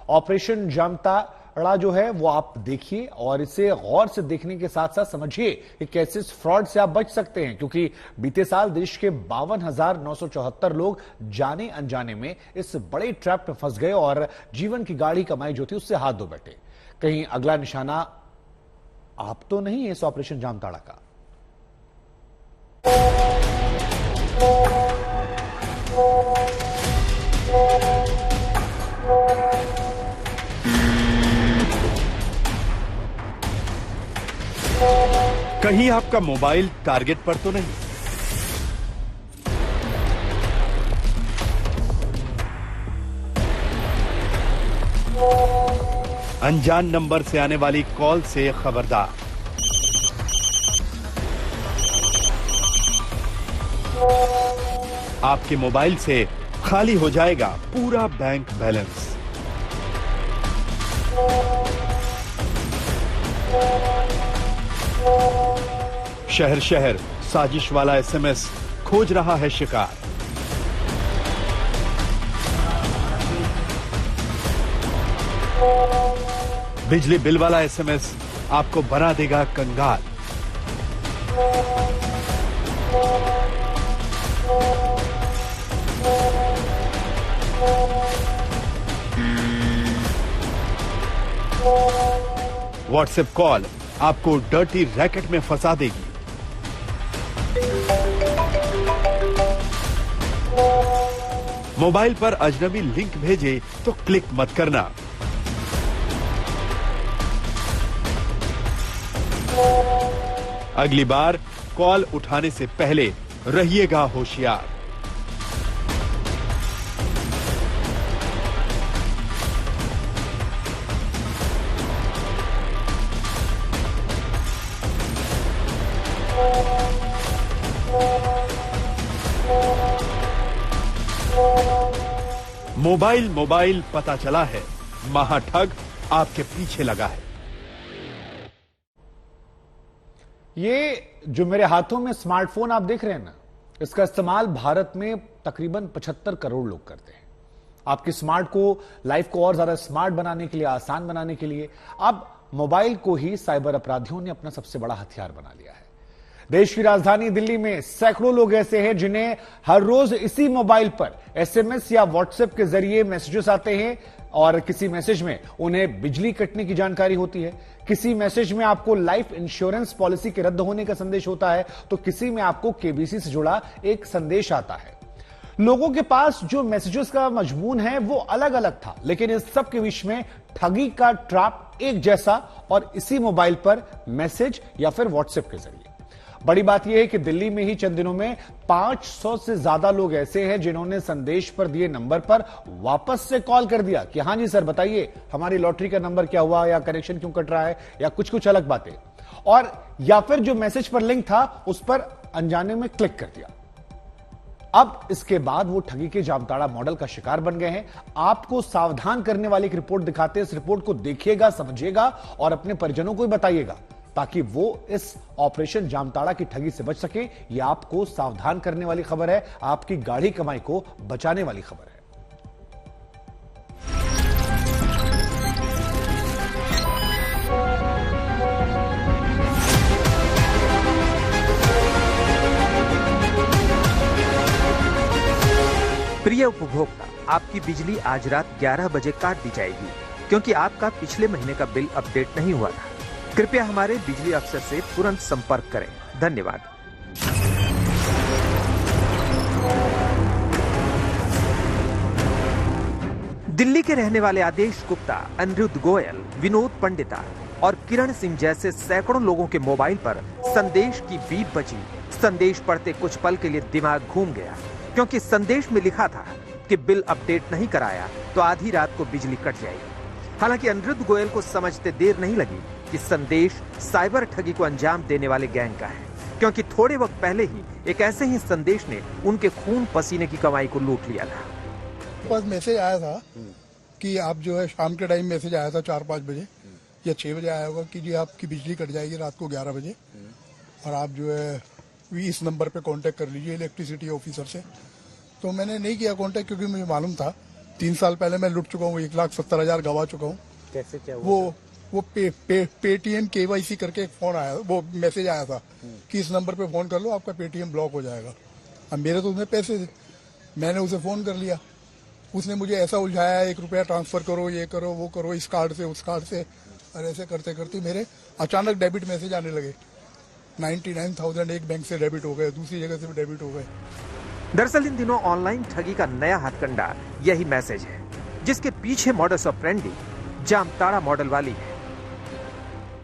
Operation Jamtara जो है वो आप देखिए और इसे गौर से देखने के साथ साथ समझिए कि कैसे इस फ्रॉड से आप बच सकते हैं, क्योंकि बीते साल देश के 52,974 लोग जाने अनजाने में इस बड़े ट्रैप में फंस गए और जीवन की गाढ़ी कमाई जो थी उससे हाथ धो बैठे। कहीं अगला निशाना आप तो नहीं है इस ऑपरेशन जामताड़ा का। कहीं आपका मोबाइल टारगेट पर तो नहीं? अनजान नंबर से आने वाली कॉल से खबरदार। आपके मोबाइल से खाली हो जाएगा पूरा बैंक बैलेंस। शहर शहर साजिश वाला एसएमएस खोज रहा है शिकार। बिजली बिल वाला एसएमएस आपको बना देगा कंगाल। व्हाट्सएप कॉल आपको डर्टी रैकेट में फंसा देगी। मोबाइल पर अजनबी लिंक भेजे तो क्लिक मत करना। अगली बार कॉल उठाने से पहले रहिएगा होशियार। मोबाइल मोबाइल पता चला है, महाठग आपके पीछे लगा है। ये जो मेरे हाथों में स्मार्टफोन आप देख रहे हैं ना, इसका इस्तेमाल भारत में तकरीबन 75 करोड़ लोग करते हैं। आपकी लाइफ को और ज्यादा स्मार्ट बनाने के लिए, आसान बनाने के लिए अब मोबाइल को ही साइबर अपराधियों ने अपना सबसे बड़ा हथियार बना लिया है। देश की राजधानी दिल्ली में सैकड़ों लोग ऐसे हैं जिन्हें हर रोज इसी मोबाइल पर एसएमएस या व्हाट्सएप के जरिए मैसेजेस आते हैं और किसी मैसेज में उन्हें बिजली कटने की जानकारी होती है, किसी मैसेज में आपको लाइफ इंश्योरेंस पॉलिसी के रद्द होने का संदेश होता है, तो किसी में आपको केबीसी से जुड़ा एक संदेश आता है। लोगों के पास जो मैसेजेस का मजमून है वो अलग अलग था, लेकिन इस सब के बीच में ठगी का ट्रैप एक जैसा और इसी मोबाइल पर मैसेज या फिर व्हाट्सएप के जरिए। बड़ी बात यह है कि दिल्ली में ही चंद दिनों में 500 से ज्यादा लोग ऐसे हैं जिन्होंने संदेश पर दिए नंबर पर वापस से कॉल कर दिया कि हां जी सर बताइए हमारी लॉटरी का नंबर क्या हुआ, या कनेक्शन क्यों कट रहा है, या कुछ अलग बातें, और या फिर जो मैसेज पर लिंक था उस पर अनजाने में क्लिक कर दिया। अब इसके बाद वो ठगी के जामताड़ा मॉडल का शिकार बन गए हैं। आपको सावधान करने वाली एक रिपोर्ट दिखाते हैं। इस रिपोर्ट को देखिएगा, समझिएगा और अपने परिजनों को भी बताइएगा ताकि वो इस ऑपरेशन जामताड़ा की ठगी से बच सके। यह आपको सावधान करने वाली खबर है, आपकी गाढ़ी कमाई को बचाने वाली खबर है। प्रिय उपभोक्ता, आपकी बिजली आज रात 11 बजे काट दी जाएगी क्योंकि आपका पिछले महीने का बिल अपडेट नहीं हुआ था। कृपया हमारे बिजली अफसर से तुरंत संपर्क करें। धन्यवाद। दिल्ली के रहने वाले आदेश गुप्ता, अनिरुद्ध गोयल, विनोद पंडिता और किरण सिंह जैसे सैकड़ों लोगों के मोबाइल पर संदेश की बीप बजी। संदेश पढ़ते कुछ पल के लिए दिमाग घूम गया, क्योंकि संदेश में लिखा था कि बिल अपडेट नहीं कराया तो आधी रात को बिजली कट जाएगी। हालांकि अनिरुद्ध गोयल को समझते देर नहीं लगी कि संदेश साइबर ठगी को अंजाम देने वाले गैंग का है, क्योंकि थोड़े वक्त पहले ही एक ऐसे ही संदेश ने उनके खून पसीने की कमाई को लूट लिया था। पास मैसेज आया था कि आप जो है शाम के टाइम मैसेज आया था 4-5 बजे या 6 बजे आया होगा कि जी आपकी बिजली कट जाएगी रात को 11 बजे और आप जो है इस नंबर पे कांटेक्ट कर लीजिए इलेक्ट्रिसिटी ऑफिसर से। तो मैंने नहीं किया कांटेक्ट क्योंकि मुझे मालूम था 3 साल पहले मैं लुट चुका हूँ, 1,70,000 गवा चुका हूँ। कैसे क्या वो पेटीएम केवाईसी करके एक फोन आया, वो मैसेज आया था कि इस नंबर पे फोन कर लो, आपका पेटीएम ब्लॉक हो जाएगा। अब मेरे तो उसमें पैसे थे, मैंने उसे फोन कर लिया। उसने मुझे ऐसा उलझाया, 1 रुपया ट्रांसफर करो, ये करो, वो करो, इस कार्ड से उस कार्ड से, और ऐसे करते करते मेरे अचानक डेबिट मैसेज आने लगे। 99,000 एक बैंक से डेबिट हो गए, दूसरी जगह से भी डेबिट हो गए। दरअसल इन दिनों ऑनलाइन ठगी का नया हथकंडा यही मैसेज है, जिसके पीछे मॉडस ऑपरेंडी जामताड़ा मॉडल वाली है।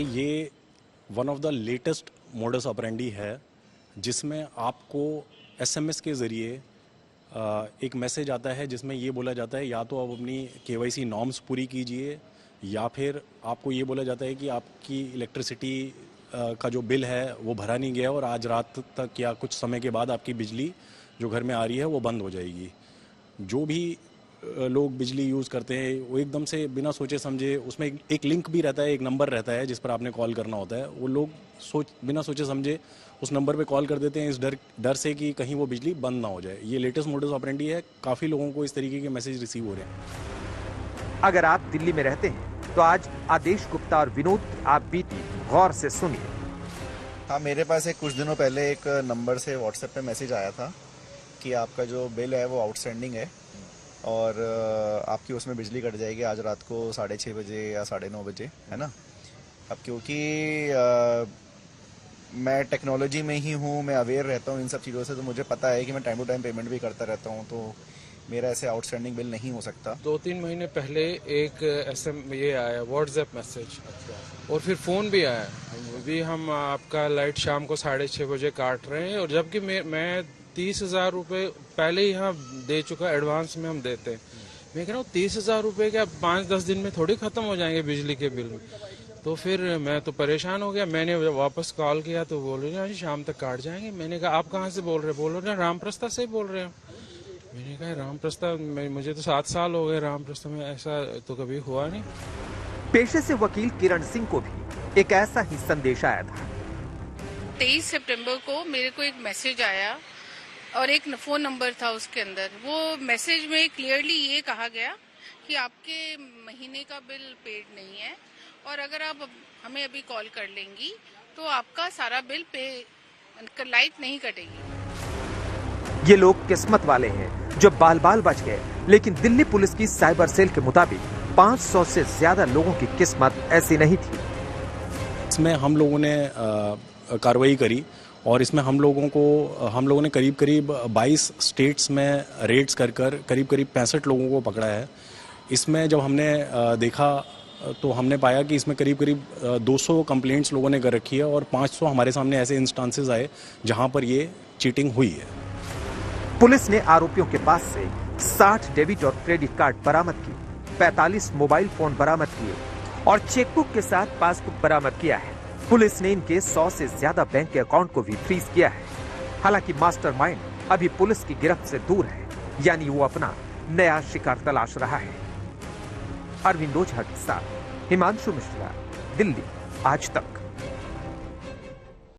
ये one of the latest modus operandi है, जिसमें आपको एसएमएस के ज़रिए एक मैसेज आता है जिसमें ये बोला जाता है या तो आप अपनी केवाईसी नॉर्म्स पूरी कीजिए, या फिर आपको ये बोला जाता है कि आपकी इलेक्ट्रिसिटी का जो बिल है वो भरा नहीं गया और आज रात तक या कुछ समय के बाद आपकी बिजली जो घर में आ रही है वो बंद हो जाएगी। जो भी लोग बिजली यूज़ करते हैं वो एकदम से बिना सोचे समझे, उसमें एक लिंक भी रहता है, एक नंबर रहता है जिस पर आपने कॉल करना होता है, वो लोग बिना सोचे समझे उस नंबर पे कॉल कर देते हैं इस डर से कि कहीं वो बिजली बंद ना हो जाए। ये लेटेस्ट मोडस ऑपरेंडी है, काफ़ी लोगों को इस तरीके के मैसेज रिसीव हो रहे हैं। अगर आप दिल्ली में रहते हैं तो आज आदेश गुप्ता और विनोद की आप बीती गौर से सुनिए। हाँ, मेरे पास कुछ दिनों पहले एक नंबर से व्हाट्सएप पे मैसेज आया था कि आपका जो बिल है वो आउटस्टैंडिंग है और आपकी उसमें बिजली कट जाएगी आज रात को 6:30 बजे या 9:30 बजे, है ना। अब क्योंकि मैं टेक्नोलॉजी में ही हूँ, मैं अवेयर रहता हूँ इन सब चीज़ों से, तो मुझे पता है कि मैं टाइम टू टाइम पेमेंट भी करता रहता हूँ, तो मेरा ऐसे आउटस्टैंडिंग बिल नहीं हो सकता। 2-3 महीने पहले एक ये आया व्हाट्सएप मैसेज, और फिर फ़ोन भी आया, अभी हम आपका लाइट शाम को 6:30 बजे काट रहे हैं, और जबकि मैं 30,000 रुपये पहले ही यहाँ दे चुका, एडवांस में हम देते हैं। मैं कह रहा हूँ 30,000 रुपये क्या 5-10 दिन में थोड़ी ख़त्म हो जाएंगे बिजली के बिल। तो फिर मैं तो परेशान हो गया, मैंने वापस कॉल किया तो बोल रहे हैं शाम तक काट जाएंगे। मैंने कहा आप कहाँ से बोल रहे हैं? रामप्रस्ता से बोल रहे हो। मैंने कहा रामप्रस्ता, मुझे तो 7 साल हो गए रामप्रस्ता में, ऐसा तो कभी हुआ नहीं। पेशे से वकील किरण सिंह को भी एक ऐसा ही संदेश आया था। 23 सितंबर को मेरे को एक मैसेज आया और एक फोन नंबर था उसके अंदर। वो मैसेज में क्लियरली ये कहा गया कि आपके महीने का बिल पेड नहीं है और अगर आप हमें अभी कॉल कर लेंगी तो आपका सारा बिल लाइट नहीं कटेगी। ये लोग किस्मत वाले हैं जो बाल बाल बच गए, लेकिन दिल्ली पुलिस की साइबर सेल के मुताबिक 500 से ज्यादा लोगों की किस्मत ऐसी नहीं थी। इसमें हम लोगों ने कार्रवाई करी और इसमें हम लोगों ने करीब 22 स्टेट्स में रेड्स कर करीब 65 लोगों को पकड़ा है। इसमें जब हमने देखा तो हमने पाया कि इसमें करीब 200 कंप्लेंट्स लोगों ने कर रखी है और 500 हमारे सामने ऐसे इंस्टांसेस आए जहां पर ये चीटिंग हुई है। पुलिस ने आरोपियों के पास से 60 डेबिट और क्रेडिट कार्ड बरामद किए, 45 मोबाइल फोन बरामद किए और चेकबुक के साथ पासबुक बरामद किया है। पुलिस ने इनके 100 से ज्यादा बैंक के अकाउंट को भी फ्रीज किया है। हालांकि मास्टरमाइंड अभी पुलिस की गिरफ्त से दूर है, यानी वो अपना नया शिकार तलाश रहा है। अरविंद ओझा के साथ हिमांशु मिश्रा, दिल्ली आज तक।